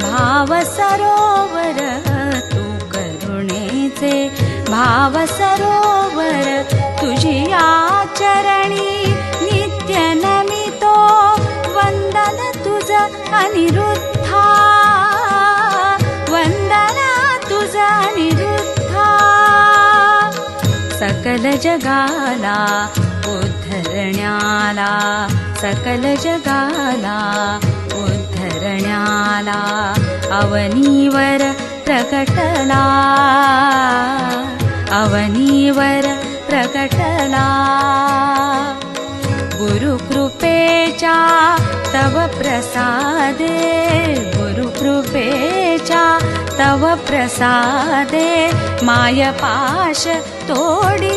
भाव सरोवर तू करुणेचे भाव सरोवर तुझिया चरणी नित्य नमितो वंदन तुझ अनिरुद्धा वंदन तुझ अनिरुद्धा सकल जगाला उद्धरण्याला सकल जगाला उद्धरण्याला अवनीवर प्रकटला अवनीवर प्रकटला गुरुकृपेचा तव प्रसादे गुरुकृपेचा तव प्रसादे मायपाश तोडी